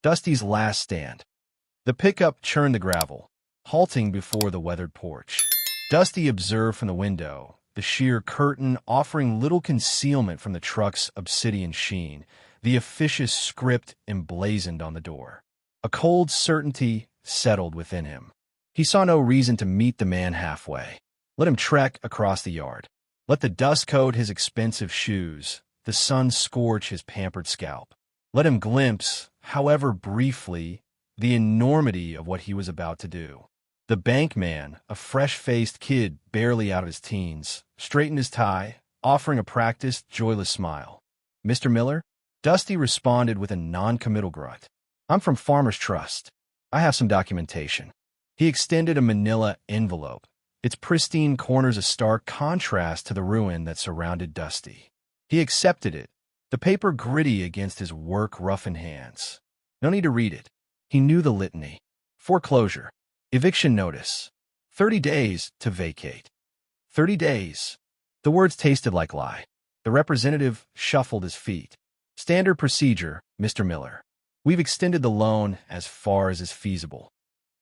Dusty's last stand. The pickup churned the gravel, halting before the weathered porch. Dusty observed from the window, the sheer curtain offering little concealment from the truck's obsidian sheen, the officious script emblazoned on the door. A cold certainty settled within him. He saw no reason to meet the man halfway. Let him trek across the yard. Let the dust coat his expensive shoes, the sun scorch his pampered scalp. Let him glimpse, however briefly, the enormity of what he was about to do. The bank man, a fresh-faced kid barely out of his teens, straightened his tie, offering a practiced, joyless smile. "Mr. Miller?" Dusty responded with a non-committal grunt. "I'm from Farmers Trust. I have some documentation." He extended a manila envelope, its pristine corners a stark contrast to the ruin that surrounded Dusty. He accepted it, the paper gritty against his work-roughened hands. No need to read it. He knew the litany. Foreclosure. Eviction notice. 30 days to vacate. 30 days. The words tasted like lie. The representative shuffled his feet. "Standard procedure, Mr. Miller. We've extended the loan as far as is feasible."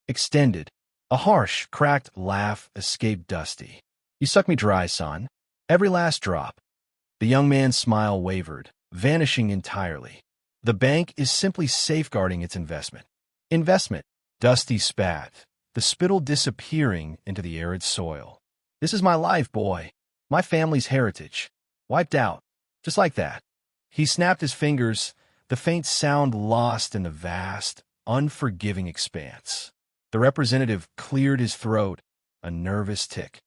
Extended. A harsh, cracked laugh escaped Dusty. "You suck me dry, son. Every last drop." The young man's smile wavered, vanishing entirely. "The bank is simply safeguarding its investment." "Investment." Dusty spat, the spittle disappearing into the arid soil. "This is my life, boy. My family's heritage. Wiped out. Just like that." He snapped his fingers, the faint sound lost in the vast, unforgiving expanse. The representative cleared his throat, a nervous tick.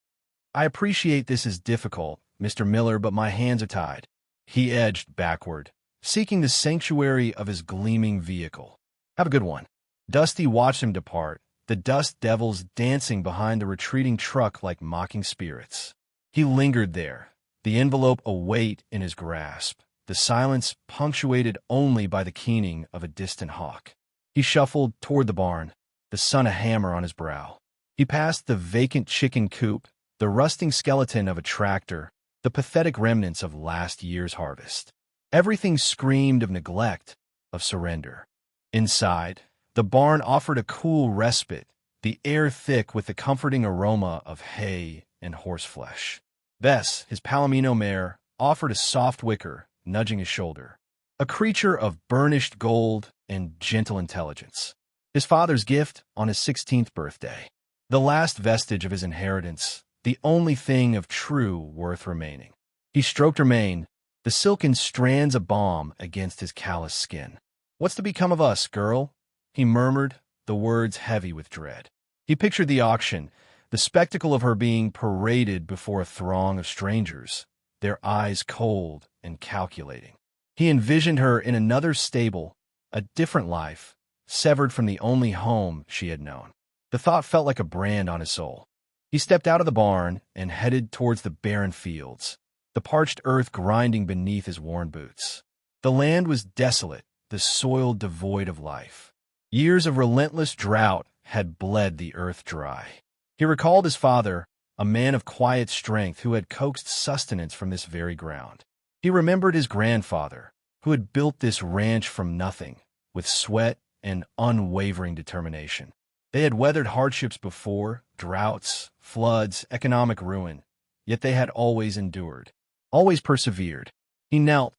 "I appreciate this is difficult, Mr. Miller, but my hands are tied." He edged backward, seeking the sanctuary of his gleaming vehicle. "Have a good one." Dusty watched him depart, the dust devils dancing behind the retreating truck like mocking spirits. He lingered there, the envelope a weight in his grasp, the silence punctuated only by the keening of a distant hawk. He shuffled toward the barn, the sun a hammer on his brow. He passed the vacant chicken coop, the rusting skeleton of a tractor, the pathetic remnants of last year's harvest. Everything screamed of neglect, of surrender. Inside, the barn offered a cool respite, the air thick with the comforting aroma of hay and horseflesh. Bess, his Palomino mare, offered a soft wicker, nudging his shoulder. A creature of burnished gold and gentle intelligence. His father's gift on his 16th birthday. The last vestige of his inheritance, the only thing of true worth remaining. He stroked her mane, the silken strands a balm against his calloused skin. "What's to become of us, girl?" he murmured, the words heavy with dread. He pictured the auction, the spectacle of her being paraded before a throng of strangers, their eyes cold and calculating. He envisioned her in another stable, a different life, severed from the only home she had known. The thought felt like a brand on his soul. He stepped out of the barn and headed towards the barren fields, the parched earth grinding beneath his worn boots. The land was desolate, the soil devoid of life. Years of relentless drought had bled the earth dry. He recalled his father, a man of quiet strength who had coaxed sustenance from this very ground. He remembered his grandfather, who had built this ranch from nothing, with sweat and unwavering determination. They had weathered hardships before, droughts, floods, economic ruin, yet they had always endured, always persevered. He knelt,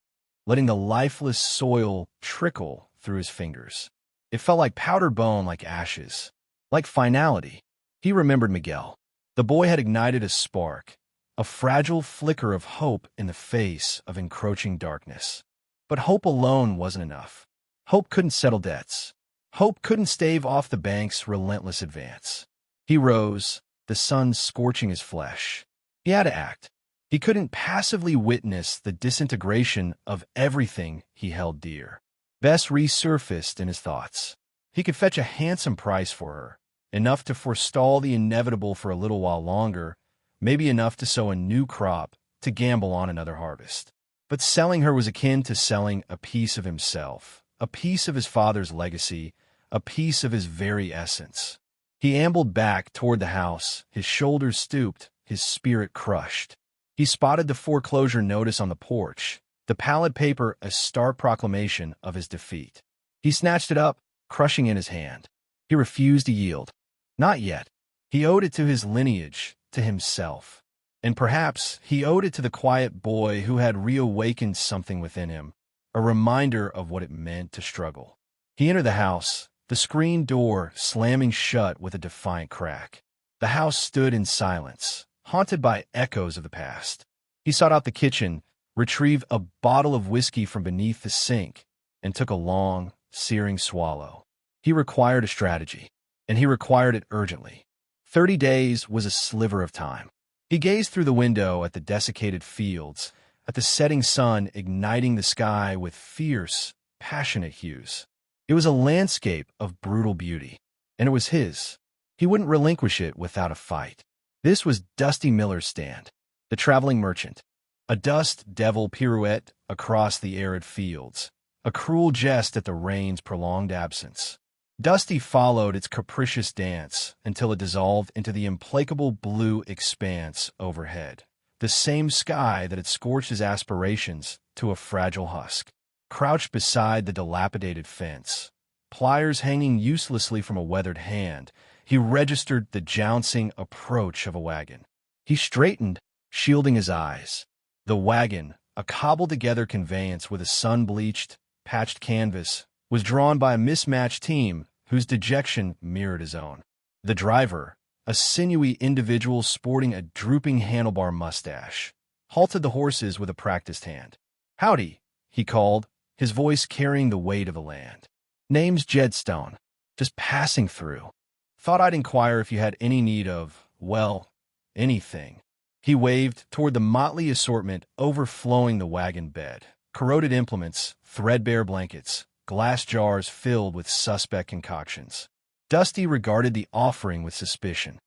letting the lifeless soil trickle through his fingers. It felt like powdered bone, like ashes, like finality. He remembered Miguel. The boy had ignited a spark, a fragile flicker of hope in the face of encroaching darkness. But hope alone wasn't enough. Hope couldn't settle debts. Hope couldn't stave off the bank's relentless advance. He rose, the sun scorching his flesh. He had to act. He couldn't passively witness the disintegration of everything he held dear. Bess resurfaced in his thoughts. He could fetch a handsome price for her, enough to forestall the inevitable for a little while longer, maybe enough to sow a new crop, to gamble on another harvest. But selling her was akin to selling a piece of himself, a piece of his father's legacy, a piece of his very essence. He ambled back toward the house, his shoulders stooped, his spirit crushed. He spotted the foreclosure notice on the porch, the pallid paper a stark proclamation of his defeat. He snatched it up, crushing in his hand. He refused to yield. Not yet. He owed it to his lineage, to himself. And perhaps he owed it to the quiet boy who had reawakened something within him, a reminder of what it meant to struggle. He entered the house, the screen door slamming shut with a defiant crack. The house stood in silence, haunted by echoes of the past. He sought out the kitchen, retrieved a bottle of whiskey from beneath the sink, and took a long, searing swallow. He required a strategy, and he required it urgently. 30 days was a sliver of time. He gazed through the window at the desiccated fields, at the setting sun igniting the sky with fierce, passionate hues. It was a landscape of brutal beauty, and it was his. He wouldn't relinquish it without a fight. This was Dusty Miller's stand, the traveling merchant. A dust devil pirouette across the arid fields, a cruel jest at the rain's prolonged absence. Dusty followed its capricious dance until it dissolved into the implacable blue expanse overhead, the same sky that had scorched his aspirations to a fragile husk. Crouched beside the dilapidated fence, pliers hanging uselessly from a weathered hand, he registered the jouncing approach of a wagon. He straightened, shielding his eyes. The wagon, a cobbled-together conveyance with a sun-bleached, patched canvas, was drawn by a mismatched team whose dejection mirrored his own. The driver, a sinewy individual sporting a drooping handlebar mustache, halted the horses with a practiced hand. "Howdy," he called, his voice carrying the weight of the land. "Name's Jedstone. Just passing through. Thought I'd inquire if you had any need of, well, anything." He waved toward the motley assortment overflowing the wagon bed. Corroded implements, threadbare blankets, glass jars filled with suspect concoctions. Dusty regarded the offering with suspicion.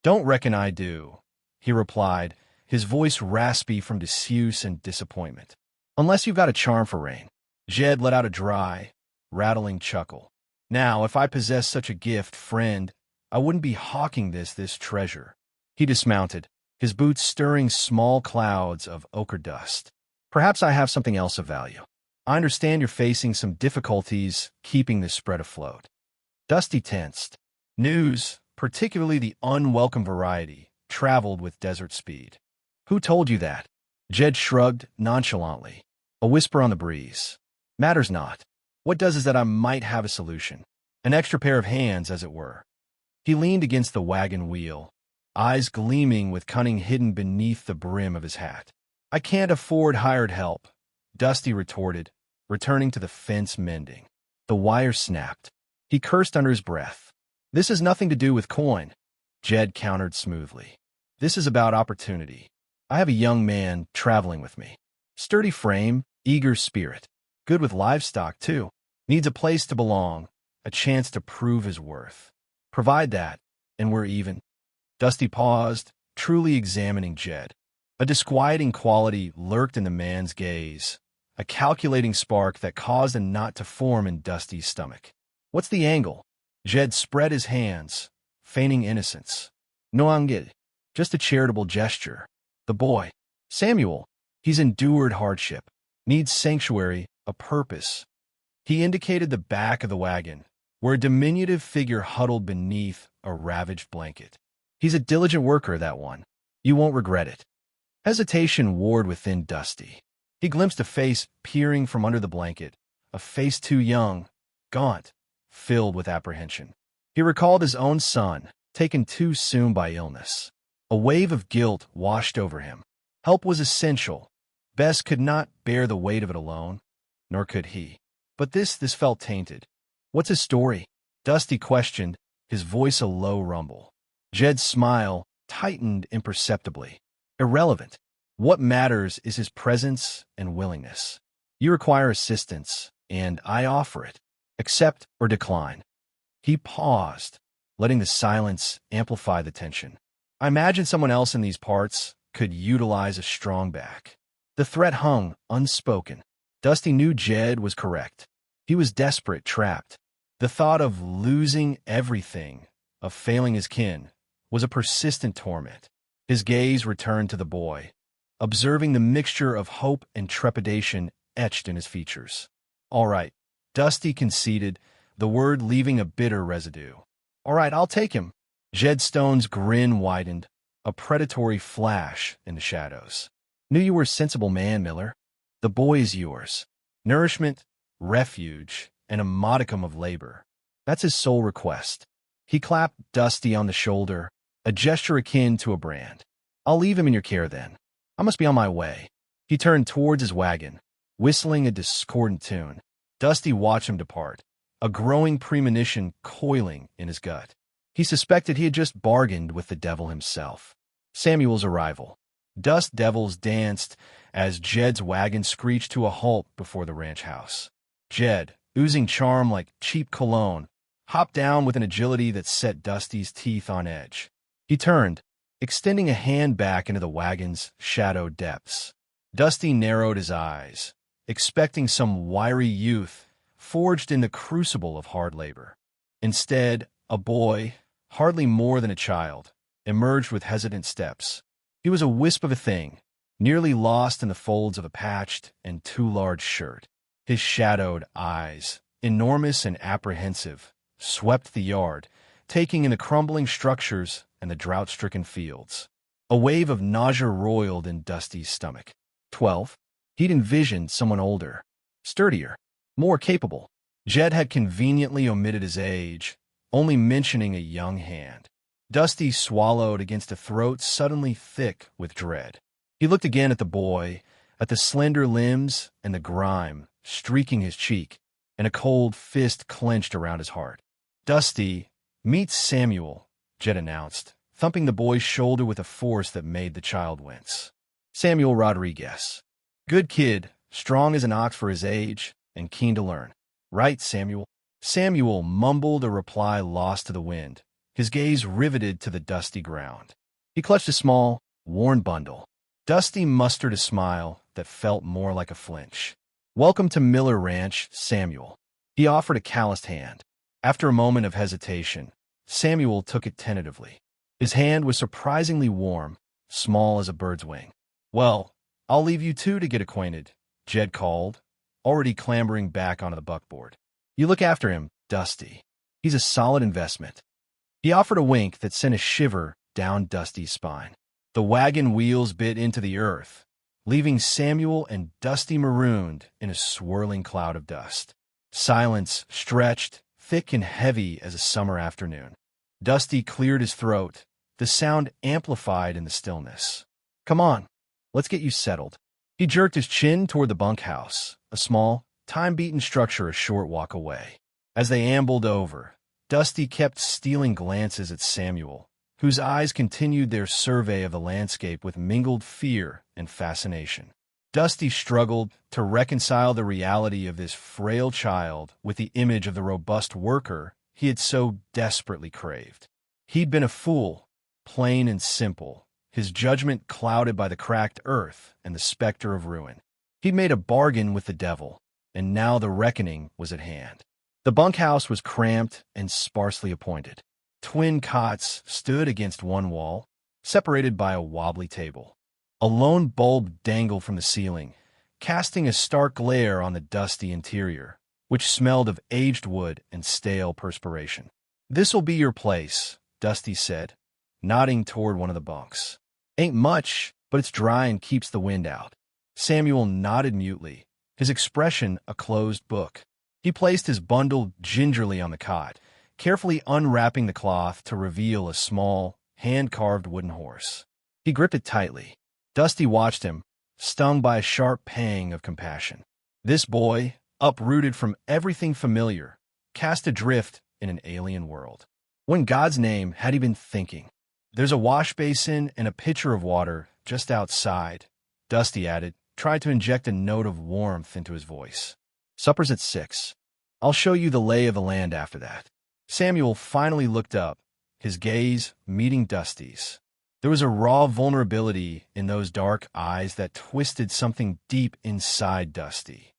"Don't reckon I do," he replied, his voice raspy from disuse and disappointment. "Unless you've got a charm for rain." Jed let out a dry, rattling chuckle. "Now, if I possessed such a gift, friend, I wouldn't be hawking this treasure." He dismounted, his boots stirring small clouds of ochre dust. "Perhaps I have something else of value. I understand you're facing some difficulties keeping this spread afloat." Dusty tensed. News, particularly the unwelcome variety, traveled with desert speed. "Who told you that?" Jed shrugged nonchalantly. A whisper on the breeze. "Matters not. What does is that I might have a solution. An extra pair of hands, as it were." He leaned against the wagon wheel, eyes gleaming with cunning hidden beneath the brim of his hat. "I can't afford hired help," Dusty retorted, returning to the fence mending. The wire snapped. He cursed under his breath. "This has nothing to do with coin," Jed countered smoothly. "This is about opportunity. I have a young man traveling with me. Sturdy frame, eager spirit. Good with livestock, too. Needs a place to belong, a chance to prove his worth. Provide that, and we're even." Dusty paused, truly examining Jed. A disquieting quality lurked in the man's gaze, a calculating spark that caused a knot to form in Dusty's stomach. "What's the angle?" Jed spread his hands, feigning innocence. "No angel. Just a charitable gesture. The boy, Samuel, he's endured hardship, needs sanctuary, a purpose." He indicated the back of the wagon, where a diminutive figure huddled beneath a ravaged blanket. "He's a diligent worker, that one. You won't regret it." Hesitation warred within Dusty. He glimpsed a face peering from under the blanket, a face too young, gaunt, filled with apprehension. He recalled his own son, taken too soon by illness. A wave of guilt washed over him. Help was essential. Bess could not bear the weight of it alone, nor could he. But this felt tainted. "What's his story?" Dusty questioned, his voice a low rumble. Jed's smile tightened imperceptibly. "Irrelevant. What matters is his presence and willingness. You require assistance, and I offer it. Accept or decline." He paused, letting the silence amplify the tension. "I imagine someone else in these parts could utilize a strong back." The threat hung unspoken. Dusty knew Jed was correct. He was desperate, trapped. The thought of losing everything, of failing his kin, was a persistent torment. His gaze returned to the boy, observing the mixture of hope and trepidation etched in his features. "All right," Dusty conceded, the word leaving a bitter residue. "All right, I'll take him." Jed Stone's grin widened, a predatory flash in the shadows. "Knew you were a sensible man, Miller. The boy is yours. Nourishment, refuge, and a modicum of labor. That's his sole request." He clapped Dusty on the shoulder, a gesture akin to a brand. "I'll leave him in your care then. I must be on my way." He turned towards his wagon, whistling a discordant tune. Dusty watched him depart, a growing premonition coiling in his gut. He suspected he had just bargained with the devil himself. Samuel's arrival. Dust devils danced as Jed's wagon screeched to a halt before the ranch house. Jed, oozing charm like cheap cologne, hopped down with an agility that set Dusty's teeth on edge. He turned, extending a hand back into the wagon's shadowed depths. Dusty narrowed his eyes, expecting some wiry youth forged in the crucible of hard labor. Instead, a boy, hardly more than a child, emerged with hesitant steps. He was a wisp of a thing, nearly lost in the folds of a patched and too large shirt. His shadowed eyes, enormous and apprehensive, swept the yard, taking in the crumbling structures and the drought-stricken fields. A wave of nausea roiled in Dusty's stomach. 12. He'd envisioned someone older, sturdier, more capable. Jed had conveniently omitted his age, only mentioning a young hand. Dusty swallowed against a throat suddenly thick with dread. He looked again at the boy, at the slender limbs and the grime streaking his cheek, and a cold fist clenched around his heart. "Dusty, meet Samuel," Jed announced, thumping the boy's shoulder with a force that made the child wince. "Samuel Rodriguez. Good kid, strong as an ox for his age, and keen to learn." "Right, Samuel." Samuel mumbled a reply lost to the wind, his gaze riveted to the dusty ground. He clutched a small, worn bundle. Dusty mustered a smile that felt more like a flinch. "Welcome to Miller Ranch, Samuel." He offered a calloused hand. After a moment of hesitation, Samuel took it tentatively. His hand was surprisingly warm, small as a bird's wing. "Well, I'll leave you two to get acquainted," Jed called, already clambering back onto the buckboard. "You look after him, Dusty. He's a solid investment." He offered a wink that sent a shiver down Dusty's spine. The wagon wheels bit into the earth, leaving Samuel and Dusty marooned in a swirling cloud of dust. Silence stretched, thick and heavy as a summer afternoon. Dusty cleared his throat, the sound amplified in the stillness. "Come on, let's get you settled." He jerked his chin toward the bunkhouse, a small, time-beaten structure a short walk away. As they ambled over, Dusty kept stealing glances at Samuel, whose eyes continued their survey of the landscape with mingled fear and fascination. Dusty struggled to reconcile the reality of this frail child with the image of the robust worker he had so desperately craved. He'd been a fool, plain and simple, his judgment clouded by the cracked earth and the specter of ruin. He'd made a bargain with the devil, and now the reckoning was at hand. The bunkhouse was cramped and sparsely appointed. Twin cots stood against one wall, separated by a wobbly table. A lone bulb dangled from the ceiling, casting a stark glare on the dusty interior, which smelled of aged wood and stale perspiration. "This'll be your place," Dusty said, nodding toward one of the bunks. "Ain't much, but it's dry and keeps the wind out." Samuel nodded mutely, his expression a closed book. He placed his bundle gingerly on the cot, carefully unwrapping the cloth to reveal a small, hand-carved wooden horse. He gripped it tightly. Dusty watched him, stung by a sharp pang of compassion. This boy, uprooted from everything familiar, cast adrift in an alien world. What in God's name had he been thinking? "There's a wash basin and a pitcher of water just outside," Dusty added, tried to inject a note of warmth into his voice. "Supper's at 6. I'll show you the lay of the land after that." Samuel finally looked up, his gaze meeting Dusty's. There was a raw vulnerability in those dark eyes that twisted something deep inside Dusty.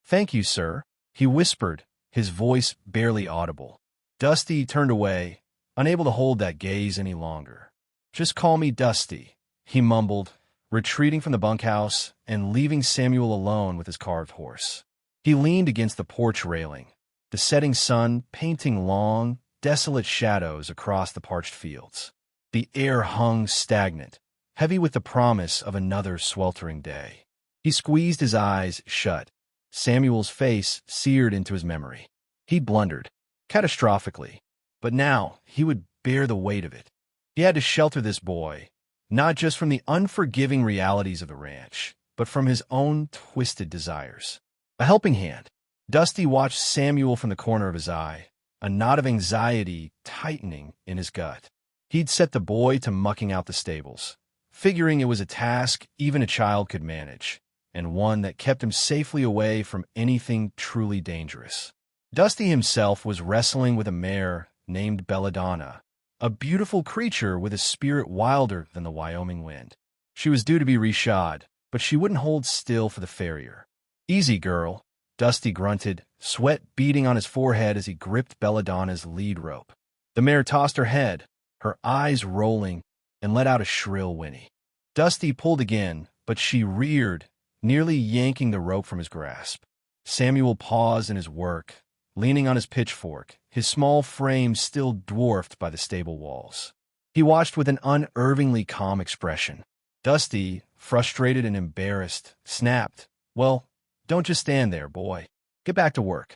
"Thank you, sir," he whispered, his voice barely audible. Dusty turned away, unable to hold that gaze any longer. "Just call me Dusty," he mumbled, retreating from the bunkhouse and leaving Samuel alone with his carved horse. He leaned against the porch railing, the setting sun painting long, desolate shadows across the parched fields. The air hung stagnant, heavy with the promise of another sweltering day. He squeezed his eyes shut, Samuel's face seared into his memory. He'd blundered, catastrophically, but now he would bear the weight of it. He had to shelter this boy, not just from the unforgiving realities of the ranch, but from his own twisted desires. A helping hand. Dusty watched Samuel from the corner of his eye, a knot of anxiety tightening in his gut. He'd set the boy to mucking out the stables, figuring it was a task even a child could manage, and one that kept him safely away from anything truly dangerous. Dusty himself was wrestling with a mare named Belladonna, a beautiful creature with a spirit wilder than the Wyoming wind. She was due to be reshod, but she wouldn't hold still for the farrier. "Easy, girl," Dusty grunted, sweat beading on his forehead as he gripped Belladonna's lead rope. The mare tossed her head, her eyes rolling, and let out a shrill whinny. Dusty pulled again, but she reared, nearly yanking the rope from his grasp. Samuel paused in his work, leaning on his pitchfork, his small frame still dwarfed by the stable walls. He watched with an unervingly calm expression. Dusty, frustrated and embarrassed, snapped, "Well, don't just stand there, boy. Get back to work."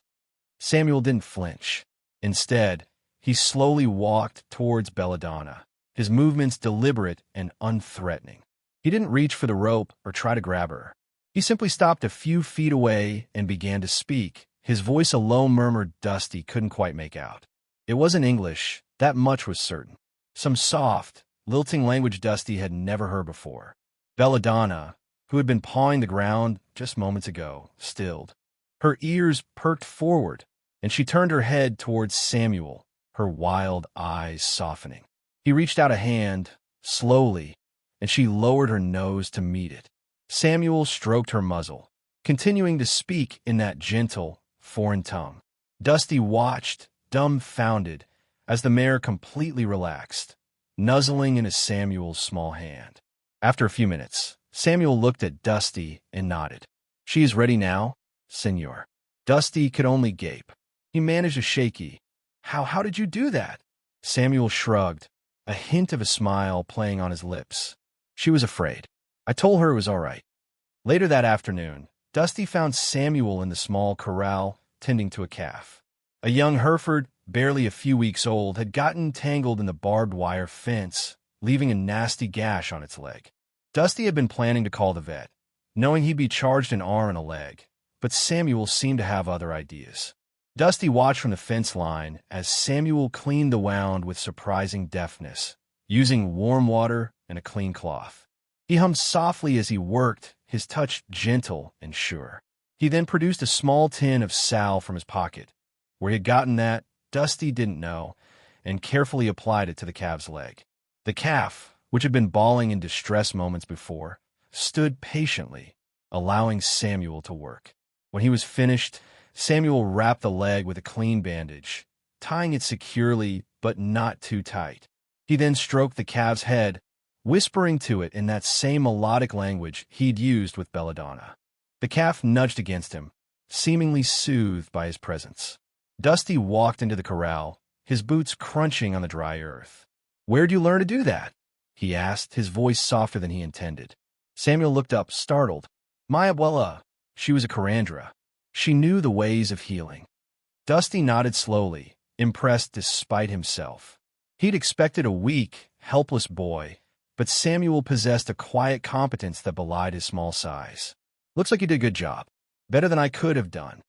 Samuel didn't flinch. Instead, he slowly walked towards Belladonna, his movements deliberate and unthreatening. He didn't reach for the rope or try to grab her. He simply stopped a few feet away and began to speak, his voice a low murmur Dusty couldn't quite make out. It wasn't English, that much was certain. Some soft, lilting language Dusty had never heard before. Belladonna, who had been pawing the ground just moments ago, stilled. Her ears perked forward, and she turned her head towards Samuel, her wild eyes softening. He reached out a hand, slowly, and she lowered her nose to meet it. Samuel stroked her muzzle, continuing to speak in that gentle, foreign tongue. Dusty watched, dumbfounded, as the mare completely relaxed, nuzzling into Samuel's small hand. After a few minutes, Samuel looked at Dusty and nodded. "She is ready now, Senor." Dusty could only gape. He managed a shaky, How did you do that?" Samuel shrugged, a hint of a smile playing on his lips. "She was afraid. I told her it was all right." Later that afternoon, Dusty found Samuel in the small corral, tending to a calf. A young Hereford, barely a few weeks old, had gotten tangled in the barbed wire fence, leaving a nasty gash on its leg. Dusty had been planning to call the vet, knowing he'd be charged an arm and a leg, but Samuel seemed to have other ideas. Dusty watched from the fence line as Samuel cleaned the wound with surprising deftness, using warm water and a clean cloth. He hummed softly as he worked, his touch gentle and sure. He then produced a small tin of salve from his pocket. Where he had gotten that, Dusty didn't know, and carefully applied it to the calf's leg. The calf, which had been bawling in distress moments before, stood patiently, allowing Samuel to work. When he was finished, Samuel wrapped the leg with a clean bandage, tying it securely but not too tight. He then stroked the calf's head, whispering to it in that same melodic language he'd used with Belladonna. The calf nudged against him, seemingly soothed by his presence. Dusty walked into the corral, his boots crunching on the dry earth. "Where'd you learn to do that?" he asked, his voice softer than he intended. Samuel looked up, startled. "My abuela, she was a curandera. She knew the ways of healing." Dusty nodded slowly, impressed despite himself. He'd expected a weak, helpless boy, but Samuel possessed a quiet competence that belied his small size. "Looks like you did a good job. Better than I could have done."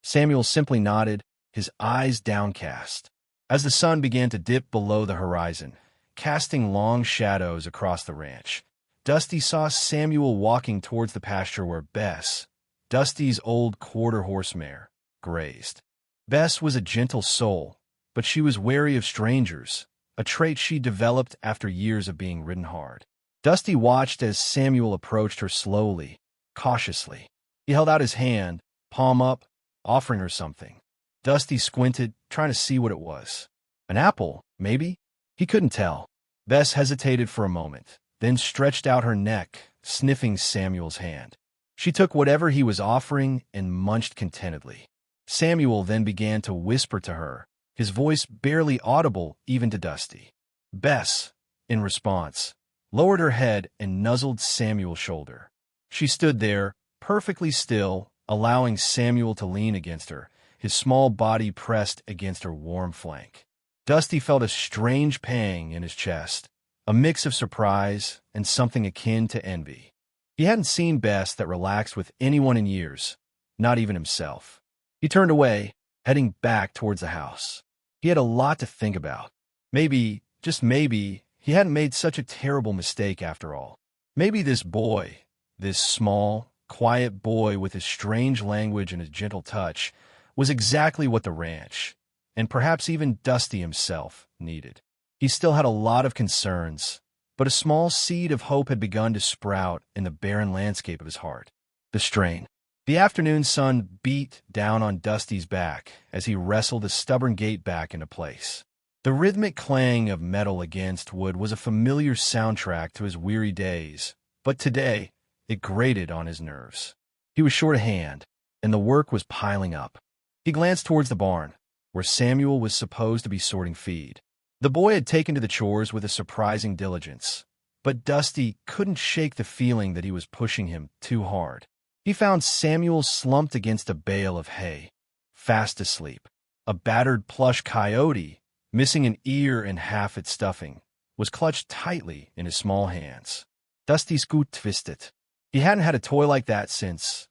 Samuel simply nodded, his eyes downcast. As the sun began to dip below the horizon, casting long shadows across the ranch, Dusty saw Samuel walking towards the pasture where Bess, Dusty's old quarter-horse mare, grazed. Bess was a gentle soul, but she was wary of strangers, a trait she developed after years of being ridden hard. Dusty watched as Samuel approached her slowly, cautiously. He held out his hand, palm up, offering her something. Dusty squinted, trying to see what it was. An apple, maybe? He couldn't tell. Bess hesitated for a moment, then stretched out her neck, sniffing Samuel's hand. She took whatever he was offering and munched contentedly. Samuel then began to whisper to her, his voice barely audible even to Dusty. Bess, in response, lowered her head and nuzzled Samuel's shoulder. She stood there, perfectly still, allowing Samuel to lean against her, his small body pressed against her warm flank. Dusty felt a strange pang in his chest, a mix of surprise and something akin to envy. He hadn't seen Bess that relaxed with anyone in years, not even himself. He turned away, heading back towards the house. He had a lot to think about. Maybe, just maybe, he hadn't made such a terrible mistake after all. Maybe this boy, this small, quiet boy with his strange language and his gentle touch, was exactly what the ranch, and perhaps even Dusty himself, needed. He still had a lot of concerns, but a small seed of hope had begun to sprout in the barren landscape of his heart. The strain. The afternoon sun beat down on Dusty's back as he wrestled the stubborn gate back into place. The rhythmic clang of metal against wood was a familiar soundtrack to his weary days, but today it grated on his nerves. He was short of hand, and the work was piling up. He glanced towards the barn, where Samuel was supposed to be sorting feed. The boy had taken to the chores with a surprising diligence, but Dusty couldn't shake the feeling that he was pushing him too hard. He found Samuel slumped against a bale of hay, fast asleep. A battered plush coyote, missing an ear and half its stuffing, was clutched tightly in his small hands. Dusty's gut twisted. He hadn't had a toy like that since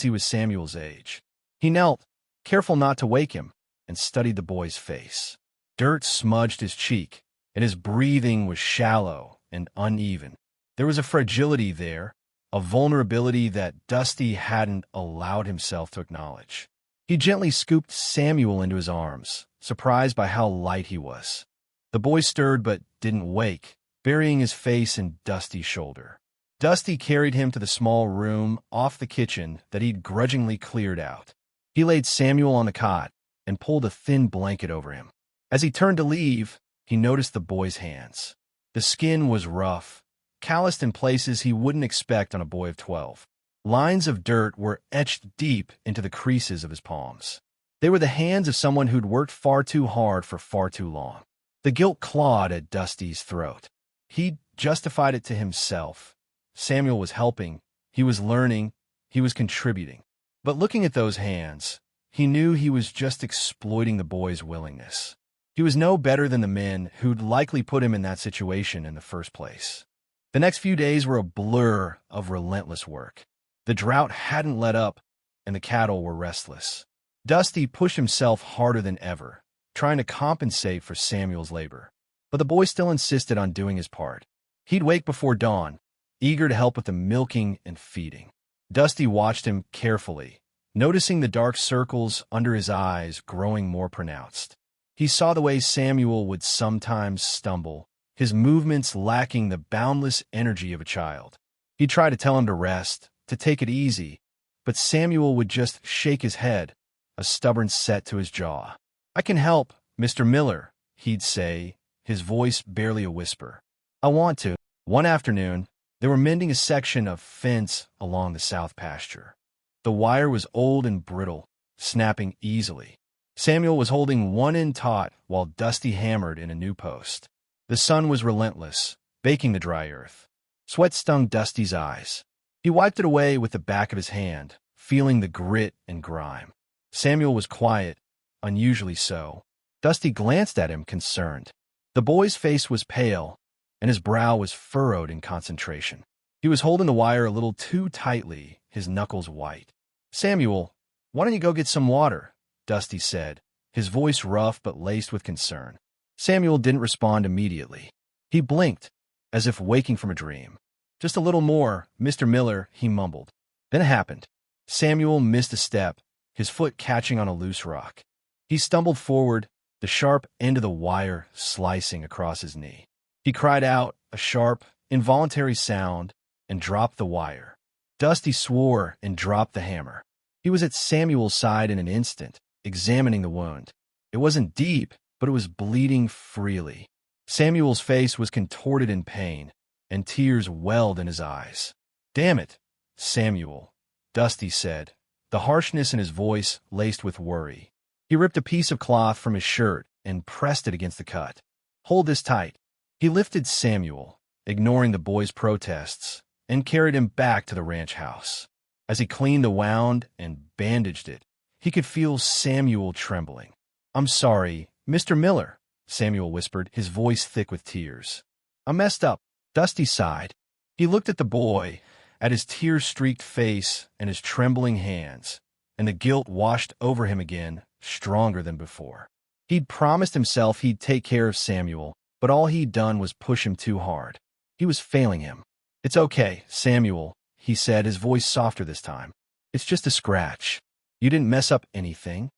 he was Samuel's age. He knelt, careful not to wake him, and studied the boy's face. Dirt smudged his cheek, and his breathing was shallow and uneven. There was a fragility there, a vulnerability that Dusty hadn't allowed himself to acknowledge. He gently scooped Samuel into his arms, surprised by how light he was. The boy stirred but didn't wake, burying his face in Dusty's shoulder. Dusty carried him to the small room off the kitchen that he'd grudgingly cleared out. He laid Samuel on the cot and pulled a thin blanket over him. As he turned to leave, he noticed the boy's hands. The skin was rough, calloused in places he wouldn't expect on a boy of 12. Lines of dirt were etched deep into the creases of his palms. They were the hands of someone who'd worked far too hard for far too long. The guilt clawed at Dusty's throat. He'd justified it to himself. Samuel was helping, he was learning, he was contributing. But looking at those hands, he knew he was just exploiting the boy's willingness. He was no better than the men who'd likely put him in that situation in the first place. The next few days were a blur of relentless work. The drought hadn't let up, and the cattle were restless. Dusty pushed himself harder than ever, trying to compensate for Samuel's labor. But the boy still insisted on doing his part. He'd wake before dawn, eager to help with the milking and feeding. Dusty watched him carefully, noticing the dark circles under his eyes growing more pronounced. He saw the way Samuel would sometimes stumble, his movements lacking the boundless energy of a child. He tried to tell him to rest, to take it easy, but Samuel would just shake his head, a stubborn set to his jaw. "I can help, Mr. Miller," he'd say, his voice barely a whisper. "I want to." One afternoon, they were mending a section of fence along the south pasture. The wire was old and brittle, snapping easily. Samuel was holding one end taut while Dusty hammered in a new post. The sun was relentless, baking the dry earth. Sweat stung Dusty's eyes. He wiped it away with the back of his hand, feeling the grit and grime. Samuel was quiet, unusually so. Dusty glanced at him, concerned. The boy's face was pale, and his brow was furrowed in concentration. He was holding the wire a little too tightly, his knuckles white. "Samuel, why don't you go get some water?" Dusty said, his voice rough but laced with concern. Samuel didn't respond immediately. He blinked, as if waking from a dream. "Just a little more, Mr. Miller," he mumbled. Then it happened. Samuel missed a step, his foot catching on a loose rock. He stumbled forward, the sharp end of the wire slicing across his knee. He cried out, a sharp, involuntary sound, and dropped the wire. Dusty swore and dropped the hammer. He was at Samuel's side in an instant, examining the wound. It wasn't deep, but it was bleeding freely. Samuel's face was contorted in pain, and tears welled in his eyes. "Damn it, Samuel," Dusty said, the harshness in his voice laced with worry. He ripped a piece of cloth from his shirt and pressed it against the cut. "Hold this tight." He lifted Samuel, ignoring the boy's protests, and carried him back to the ranch house. As he cleaned the wound and bandaged it, he could feel Samuel trembling. "I'm sorry, Mr. Miller," Samuel whispered, his voice thick with tears. "I messed up." Dusty sighed. He looked at the boy, at his tear-streaked face and his trembling hands, and the guilt washed over him again, stronger than before. He'd promised himself he'd take care of Samuel, but all he'd done was push him too hard. He was failing him. "It's okay, Samuel," he said, his voice softer this time. "It's just a scratch. You didn't mess up anything."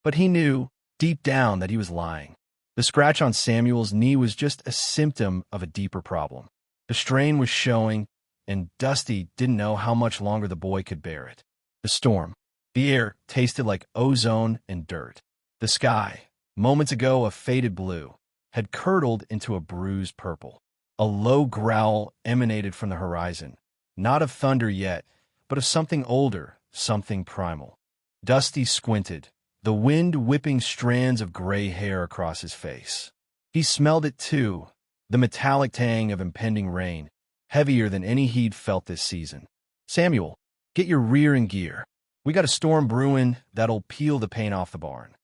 But he knew, deep down, that he was lying. The scratch on Samuel's knee was just a symptom of a deeper problem. The strain was showing, and Dusty didn't know how much longer the boy could bear it. The storm. The air tasted like ozone and dirt. The sky, moments ago a faded blue, had curdled into a bruised purple. A low growl emanated from the horizon, not of thunder yet, but of something older, something primal. Dusty squinted, the wind whipping strands of gray hair across his face. He smelled it too, the metallic tang of impending rain, heavier than any he'd felt this season. "Samuel, get your rear in gear. We got a storm brewing that'll peel the paint off the barn."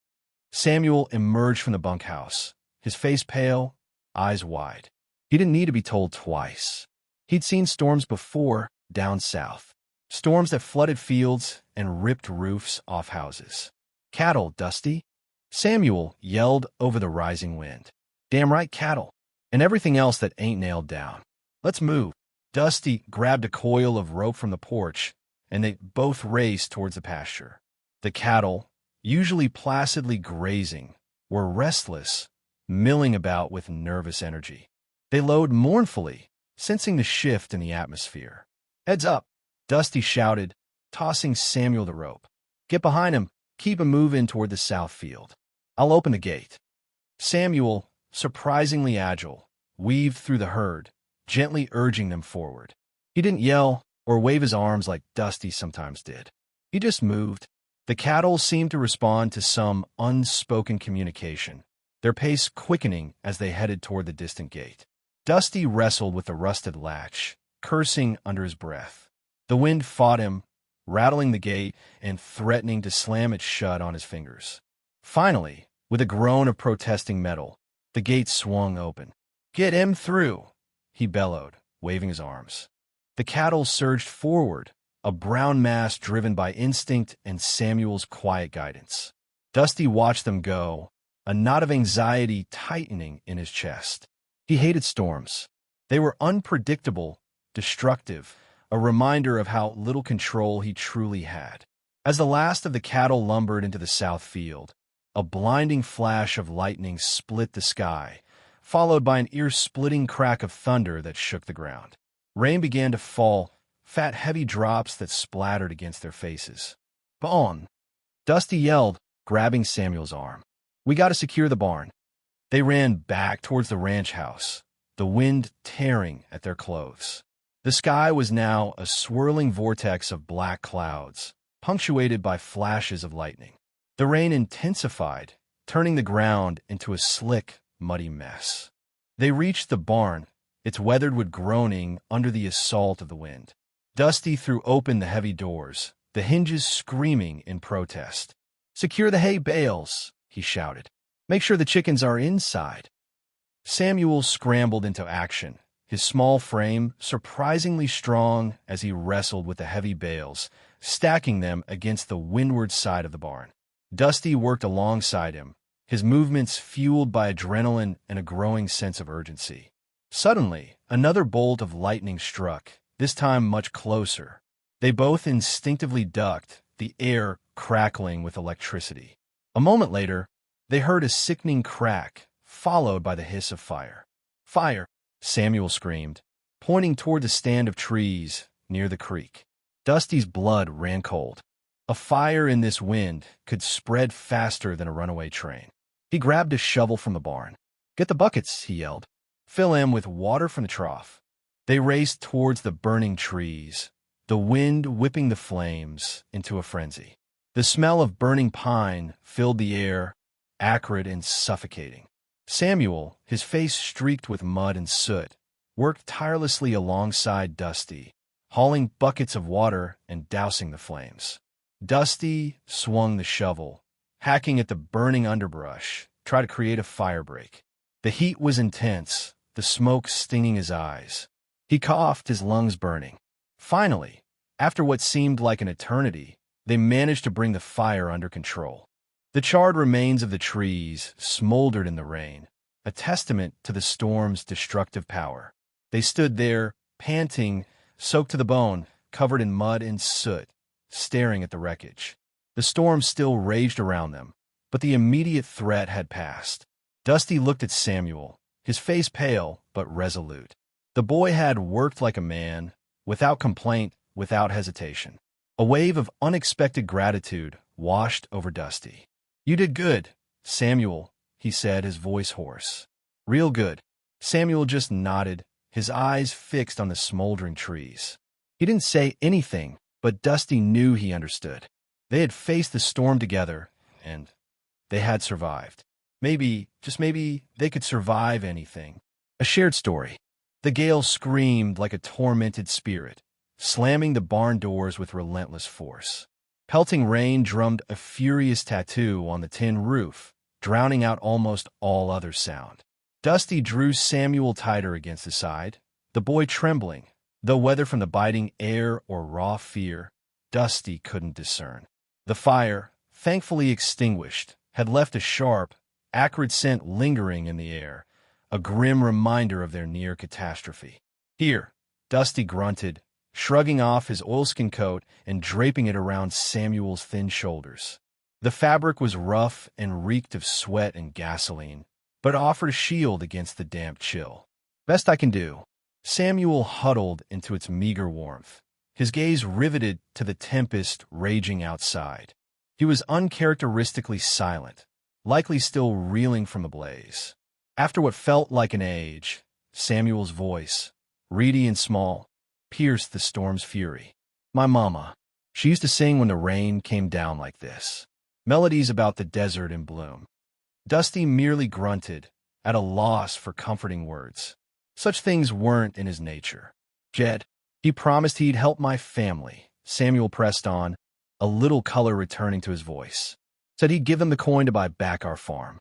Samuel emerged from the bunkhouse, his face pale, eyes wide. He didn't need to be told twice. He'd seen storms before, down south. Storms that flooded fields and ripped roofs off houses. "Cattle, Dusty," Samuel yelled over the rising wind. "Damn right, cattle. And everything else that ain't nailed down. Let's move." Dusty grabbed a coil of rope from the porch, and they both raced towards the pasture. The cattle, usually placidly grazing, were restless, milling about with nervous energy. They lowed mournfully, sensing the shift in the atmosphere. "Heads up," Dusty shouted, tossing Samuel the rope. "Get behind him. Keep him moving toward the south field. I'll open the gate." Samuel, surprisingly agile, weaved through the herd, gently urging them forward. He didn't yell or wave his arms like Dusty sometimes did. He just moved. The cattle seemed to respond to some unspoken communication, their pace quickening as they headed toward the distant gate. Dusty wrestled with the rusted latch, cursing under his breath. The wind fought him, rattling the gate and threatening to slam it shut on his fingers. Finally, with a groan of protesting metal, the gate swung open. "Get him through," he bellowed, waving his arms. The cattle surged forward, a brown mass driven by instinct and Samuel's quiet guidance. Dusty watched them go, a knot of anxiety tightening in his chest. He hated storms. They were unpredictable, destructive, a reminder of how little control he truly had. As the last of the cattle lumbered into the south field, a blinding flash of lightning split the sky, followed by an ear-splitting crack of thunder that shook the ground. Rain began to fall, fat, heavy drops that splattered against their faces. "Bon!" Dusty yelled, grabbing Samuel's arm. "We got to secure the barn." They ran back towards the ranch house, the wind tearing at their clothes. The sky was now a swirling vortex of black clouds, punctuated by flashes of lightning. The rain intensified, turning the ground into a slick, muddy mess. They reached the barn, its weathered wood groaning under the assault of the wind. Dusty threw open the heavy doors, the hinges screaming in protest. "Secure the hay bales," he shouted. "Make sure the chickens are inside." Samuel scrambled into action, his small frame surprisingly strong as he wrestled with the heavy bales, stacking them against the windward side of the barn. Dusty worked alongside him, his movements fueled by adrenaline and a growing sense of urgency. Suddenly, another bolt of lightning struck, this time much closer. They both instinctively ducked, the air crackling with electricity. A moment later, they heard a sickening crack, followed by the hiss of fire. "Fire!" Samuel screamed, pointing toward the stand of trees near the creek. Dusty's blood ran cold. A fire in this wind could spread faster than a runaway train. He grabbed a shovel from the barn. "Get the buckets," he yelled. "Fill them with water from the trough." They raced towards the burning trees, the wind whipping the flames into a frenzy. The smell of burning pine filled the air, acrid and suffocating. Samuel, his face streaked with mud and soot, worked tirelessly alongside Dusty, hauling buckets of water and dousing the flames. Dusty swung the shovel, hacking at the burning underbrush, trying to create a firebreak. The heat was intense, the smoke stinging his eyes. He coughed, his lungs burning. Finally, after what seemed like an eternity, they managed to bring the fire under control. The charred remains of the trees smoldered in the rain, a testament to the storm's destructive power. They stood there, panting, soaked to the bone, covered in mud and soot, staring at the wreckage. The storm still raged around them, but the immediate threat had passed. Dusty looked at Samuel, his face pale but resolute. The boy had worked like a man, without complaint, without hesitation. A wave of unexpected gratitude washed over Dusty. "You did good, Samuel," he said, his voice hoarse. "Real good." Samuel just nodded, his eyes fixed on the smoldering trees. He didn't say anything, but Dusty knew he understood. They had faced the storm together, and they had survived. Maybe, just maybe, they could survive anything. A shared story. The gale screamed like a tormented spirit, slamming the barn doors with relentless force. Pelting rain drummed a furious tattoo on the tin roof, drowning out almost all other sound. Dusty drew Samuel tighter against his side, the boy trembling, though whether from the biting air or raw fear, Dusty couldn't discern. The fire, thankfully extinguished, had left a sharp, acrid scent lingering in the air, a grim reminder of their near catastrophe. "Here," Dusty grunted, shrugging off his oilskin coat and draping it around Samuel's thin shoulders. The fabric was rough and reeked of sweat and gasoline, but offered a shield against the damp chill. "Best I can do." Samuel huddled into its meager warmth, his gaze riveted to the tempest raging outside. He was uncharacteristically silent, likely still reeling from the blaze. After what felt like an age, Samuel's voice, reedy and small, pierced the storm's fury. "My mama, she used to sing when the rain came down like this. Melodies about the desert in bloom." Dusty merely grunted, at a loss for comforting words. Such things weren't in his nature. "Jed, he promised he'd help my family," Samuel pressed on, a little color returning to his voice. "Said he'd give them the coin to buy back our farm."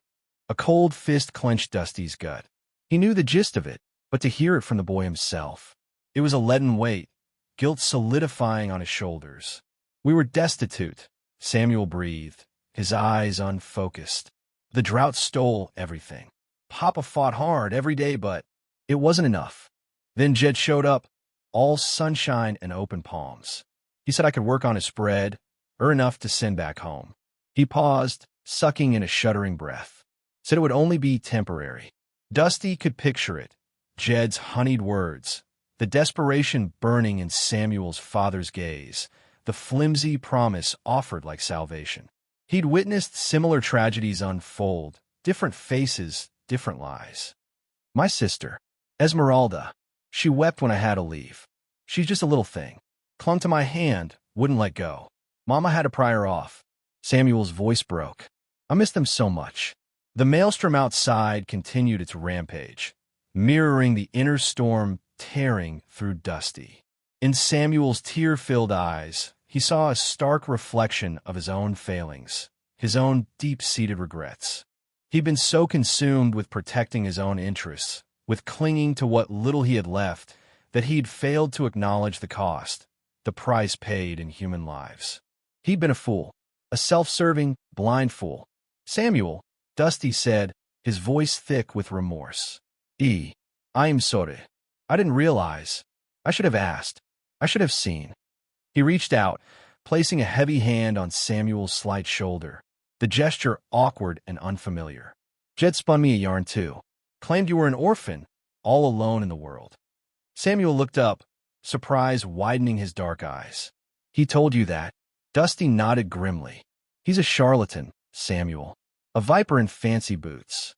A cold fist clenched Dusty's gut. He knew the gist of it, but to hear it from the boy himself, it was a leaden weight, guilt solidifying on his shoulders. "We were destitute," Samuel breathed, his eyes unfocused. "The drought stole everything. Papa fought hard every day, but it wasn't enough. Then Jed showed up, all sunshine and open palms. He said I could work on his spread, or enough to send back home." He paused, sucking in a shuddering breath. Said it would only be temporary. Dusty could picture it, Jed's honeyed words, the desperation burning in Samuel's father's gaze, the flimsy promise offered like salvation. He'd witnessed similar tragedies unfold, different faces, different lies. "My sister, Esmeralda, she wept when I had to leave. She's just a little thing. Clung to my hand, wouldn't let go. Mama had to pry her off." Samuel's voice broke. "I miss them so much." The maelstrom outside continued its rampage, mirroring the inner storm tearing through Dusty. In Samuel's tear-filled eyes, he saw a stark reflection of his own failings, his own deep-seated regrets. He'd been so consumed with protecting his own interests, with clinging to what little he had left, that he'd failed to acknowledge the cost, the price paid in human lives. He'd been a fool, a self-serving, blind fool. "Samuel," Dusty said, his voice thick with remorse. "I am sorry. I didn't realize. I should have asked. I should have seen." He reached out, placing a heavy hand on Samuel's slight shoulder, the gesture awkward and unfamiliar. "Jed spun me a yarn too. Claimed you were an orphan, all alone in the world." Samuel looked up, surprise widening his dark eyes. "He told you that?" Dusty nodded grimly. "He's a charlatan, Samuel. A viper in fancy boots."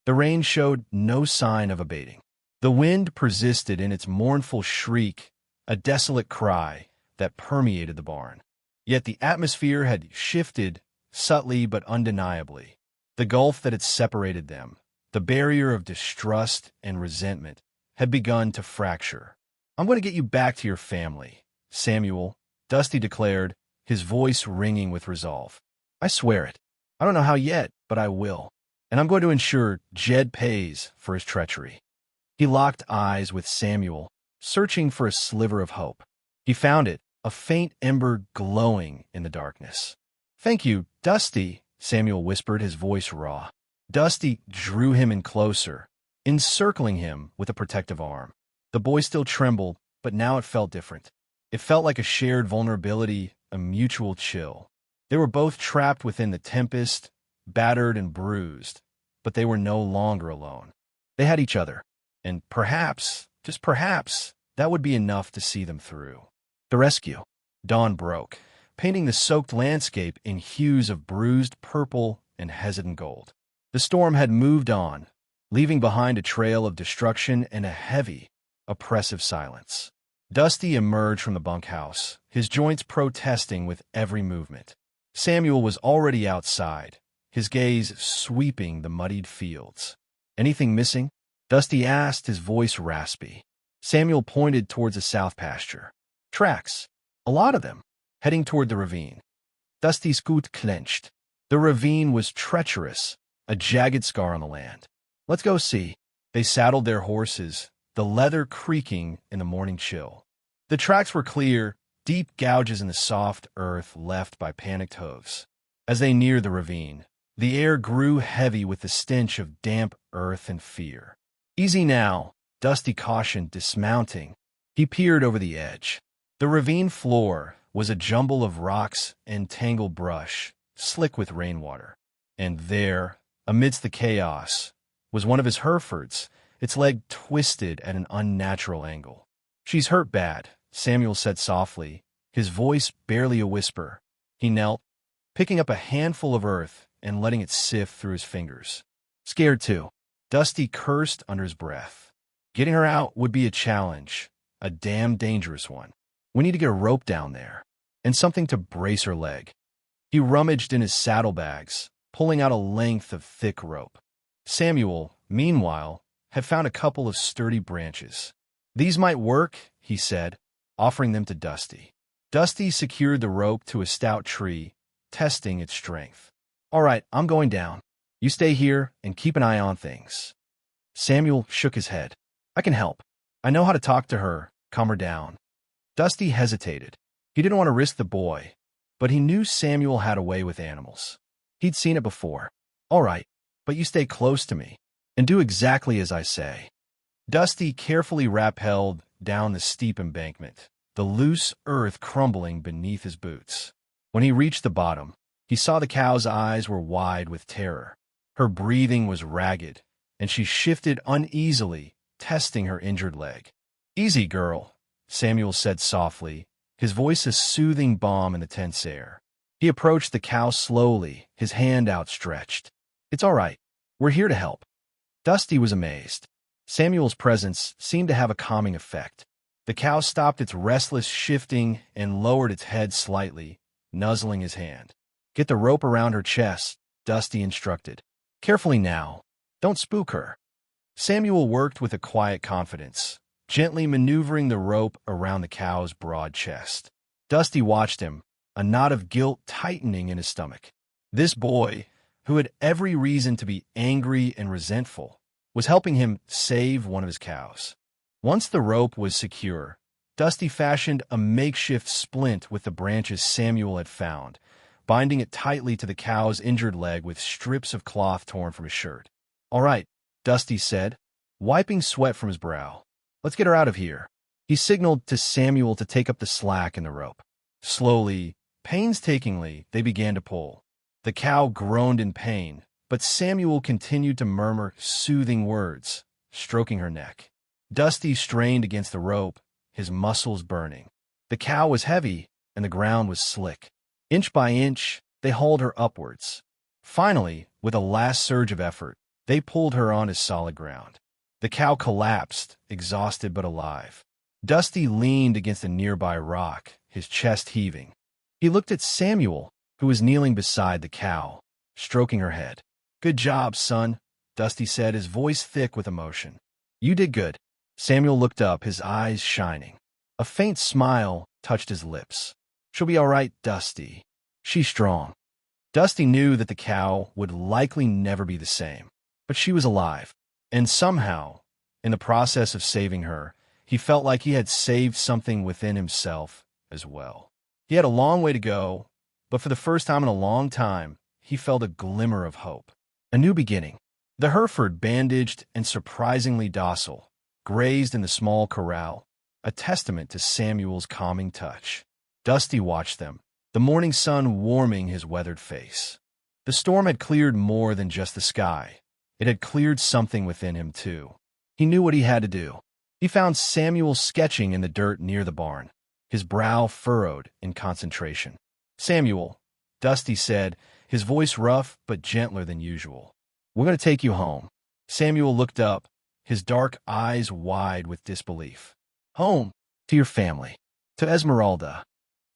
The rain showed no sign of abating. The wind persisted in its mournful shriek, a desolate cry that permeated the barn. Yet the atmosphere had shifted, subtly but undeniably. The gulf that had separated them, the barrier of distrust and resentment, had begun to fracture. "I'm going to get you back to your family, Samuel," Dusty declared, his voice ringing with resolve. "I swear it. I don't know how yet, but I will. And I'm going to ensure Jed pays for his treachery." He locked eyes with Samuel, searching for a sliver of hope. He found it, a faint ember glowing in the darkness. "Thank you, Dusty," Samuel whispered, his voice raw. Dusty drew him in closer, encircling him with a protective arm. The boy still trembled, but now it felt different. It felt like a shared vulnerability, a mutual chill. They were both trapped within the tempest, battered and bruised, but they were no longer alone. They had each other, and perhaps, just perhaps, that would be enough to see them through. The rescue. Dawn broke, painting the soaked landscape in hues of bruised purple and hesitant gold. The storm had moved on, leaving behind a trail of destruction and a heavy, oppressive silence. Dusty emerged from the bunkhouse, his joints protesting with every movement. Samuel was already outside, his gaze sweeping the muddied fields. "Anything missing?" Dusty asked, his voice raspy. Samuel pointed towards the south pasture. "Tracks. A lot of them, heading toward the ravine." Dusty's scoot clenched. The ravine was treacherous, a jagged scar on the land. "Let's go see." They saddled their horses, the leather creaking in the morning chill. The tracks were clear, deep gouges in the soft earth left by panicked hooves. As they neared the ravine, the air grew heavy with the stench of damp earth and fear. "Easy now," Dusty cautioned, dismounting. He peered over the edge. The ravine floor was a jumble of rocks and tangled brush, slick with rainwater. And there, amidst the chaos, was one of his Herefords, its leg twisted at an unnatural angle. "She's hurt bad," Samuel said softly, his voice barely a whisper. He knelt, picking up a handful of earth and letting it sift through his fingers. "Scared too." Dusty cursed under his breath. "Getting her out would be a challenge, a damn dangerous one. We need to get a rope down there, and something to brace her leg." He rummaged in his saddlebags, pulling out a length of thick rope. Samuel, meanwhile, had found a couple of sturdy branches. "These might work," he said, offering them to Dusty. Dusty secured the rope to a stout tree, testing its strength. "All right, I'm going down. You stay here and keep an eye on things." Samuel shook his head. "I can help. I know how to talk to her, calm her down." Dusty hesitated. He didn't want to risk the boy, but he knew Samuel had a way with animals. He'd seen it before. "All right, but you stay close to me, and do exactly as I say." Dusty carefully rappelled down the steep embankment, the loose earth crumbling beneath his boots. When he reached the bottom, he saw the cow's eyes were wide with terror. Her breathing was ragged, and she shifted uneasily, testing her injured leg. "Easy, girl," Samuel said softly, his voice a soothing balm in the tense air. He approached the cow slowly, his hand outstretched. "It's all right. We're here to help." Dusty was amazed. Samuel's presence seemed to have a calming effect. The cow stopped its restless shifting and lowered its head slightly, nuzzling his hand. "Get the rope around her chest," Dusty instructed. "Carefully now. Don't spook her." Samuel worked with a quiet confidence, gently maneuvering the rope around the cow's broad chest. Dusty watched him, a knot of guilt tightening in his stomach. This boy, who had every reason to be angry and resentful, was helping him save one of his cows. Once the rope was secure, Dusty fashioned a makeshift splint with the branches Samuel had found, binding it tightly to the cow's injured leg with strips of cloth torn from his shirt. "All right," Dusty said, wiping sweat from his brow. "Let's get her out of here." He signaled to Samuel to take up the slack in the rope. Slowly, painstakingly, they began to pull. The cow groaned in pain, but Samuel continued to murmur soothing words, stroking her neck. Dusty strained against the rope, his muscles burning. The cow was heavy, and the ground was slick. Inch by inch, they hauled her upwards. Finally, with a last surge of effort, they pulled her onto solid ground. The cow collapsed, exhausted but alive. Dusty leaned against a nearby rock, his chest heaving. He looked at Samuel, who was kneeling beside the cow, stroking her head. "Good job, son," Dusty said, his voice thick with emotion. "You did good." Samuel looked up, his eyes shining. A faint smile touched his lips. "She'll be all right, Dusty. She's strong." Dusty knew that the cow would likely never be the same, but she was alive. And somehow, in the process of saving her, he felt like he had saved something within himself as well. He had a long way to go, but for the first time in a long time, he felt a glimmer of hope. A new beginning. The Hereford, bandaged and surprisingly docile, grazed in the small corral, a testament to Samuel's calming touch. Dusty watched them, the morning sun warming his weathered face. The storm had cleared more than just the sky. It had cleared something within him, too. He knew what he had to do. He found Samuel sketching in the dirt near the barn, his brow furrowed in concentration. "Samuel," Dusty said, his voice rough but gentler than usual. "We're going to take you home." Samuel looked up, his dark eyes wide with disbelief. "Home? To your family. To Esmeralda."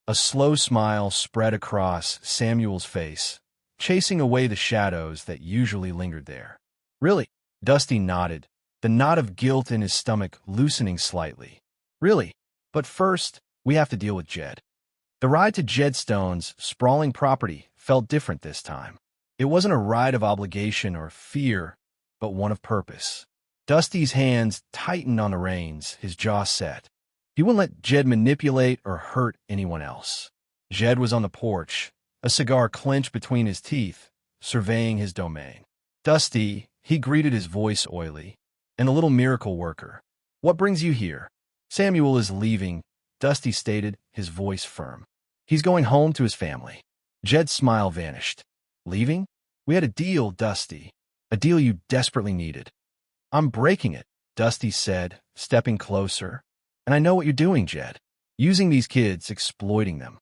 A slow smile spread across Samuel's face, chasing away the shadows that usually lingered there. "Really?" Dusty nodded, the knot of guilt in his stomach loosening slightly. "Really? But first, we have to deal with Jed." The ride to Jedstone's sprawling property felt different this time. It wasn't a ride of obligation or fear, but one of purpose. Dusty's hands tightened on the reins, his jaw set. He wouldn't let Jed manipulate or hurt anyone else. Jed was on the porch, a cigar clenched between his teeth, surveying his domain. "Dusty," he greeted, his voice oily, "and the little miracle worker. What brings you here?" "Samuel is leaving," Dusty stated, his voice firm. "He's going home to his family." Jed's smile vanished. "Leaving? We had a deal, Dusty. A deal you desperately needed." "I'm breaking it," Dusty said, stepping closer. "And I know what you're doing, Jed. Using these kids, exploiting them."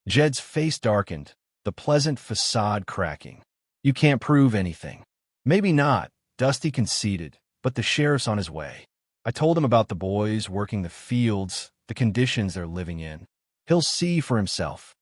Jed's face darkened, the pleasant facade cracking. "You can't prove anything." "Maybe not," Dusty conceded, "but the sheriff's on his way. I told him about the boys working the fields, the conditions they're living in. He'll see for himself."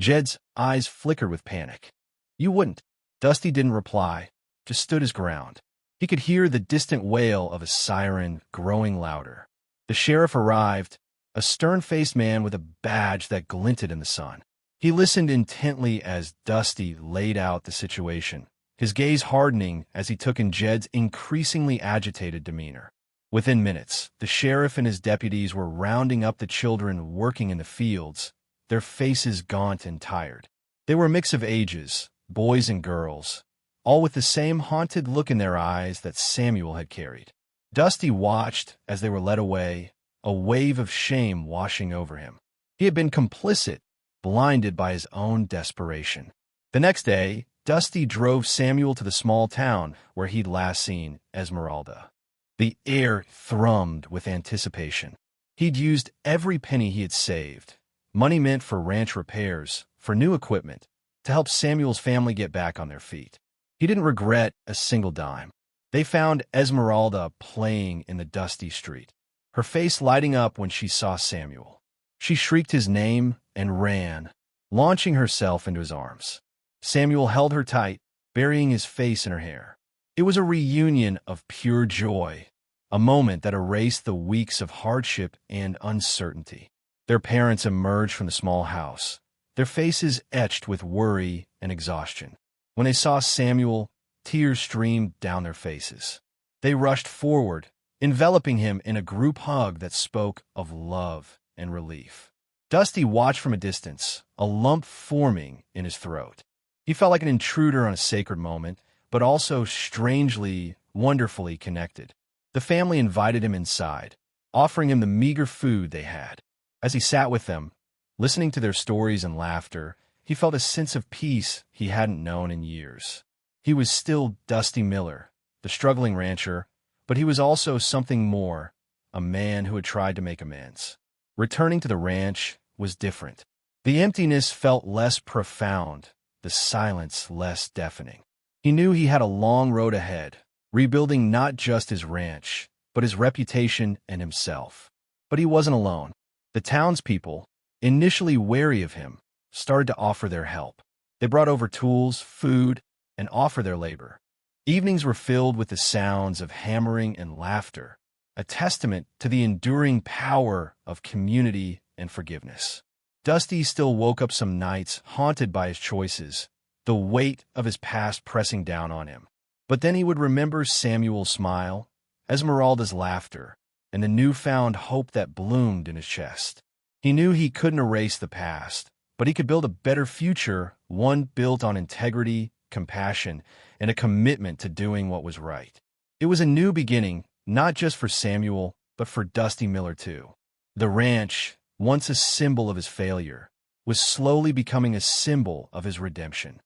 Jed's eyes flickered with panic. "You wouldn't." Dusty didn't reply, just stood his ground. He could hear the distant wail of a siren growing louder. The sheriff arrived, a stern-faced man with a badge that glinted in the sun. He listened intently as Dusty laid out the situation, his gaze hardening as he took in Jed's increasingly agitated demeanor. Within minutes, the sheriff and his deputies were rounding up the children working in the fields, their faces gaunt and tired. They were a mix of ages, boys and girls, all with the same haunted look in their eyes that Samuel had carried. Dusty watched as they were led away, a wave of shame washing over him. He had been complicit, blinded by his own desperation. The next day, Dusty drove Samuel to the small town where he'd last seen Esmeralda. The air thrummed with anticipation. He'd used every penny he had saved, money meant for ranch repairs, for new equipment, to help Samuel's family get back on their feet. He didn't regret a single dime. They found Esmeralda playing in the dusty street, her face lighting up when she saw Samuel. She shrieked his name and ran, launching herself into his arms. Samuel held her tight, burying his face in her hair. It was a reunion of pure joy, a moment that erased the weeks of hardship and uncertainty. Their parents emerged from the small house, their faces etched with worry and exhaustion. When they saw Samuel, tears streamed down their faces. They rushed forward, enveloping him in a group hug that spoke of love and relief. Dusty watched from a distance, a lump forming in his throat. He felt like an intruder on a sacred moment, but also strangely, wonderfully connected. The family invited him inside, offering him the meager food they had. As he sat with them, listening to their stories and laughter, he felt a sense of peace he hadn't known in years. He was still Dusty Miller, the struggling rancher, but he was also something more, a man who had tried to make amends. Returning to the ranch was different. The emptiness felt less profound, the silence less deafening. He knew he had a long road ahead, rebuilding not just his ranch, but his reputation and himself. But he wasn't alone. The townspeople, initially wary of him, started to offer their help. They brought over tools, food, and offered their labor. Evenings were filled with the sounds of hammering and laughter, a testament to the enduring power of community and forgiveness. Dusty still woke up some nights haunted by his choices, the weight of his past pressing down on him. But then he would remember Samuel's smile, Esmeralda's laughter, and the newfound hope that bloomed in his chest. He knew he couldn't erase the past, but he could build a better future, one built on integrity, compassion, and a commitment to doing what was right. It was a new beginning, not just for Samuel, but for Dusty Miller too. The ranch, once a symbol of his failure, was slowly becoming a symbol of his redemption.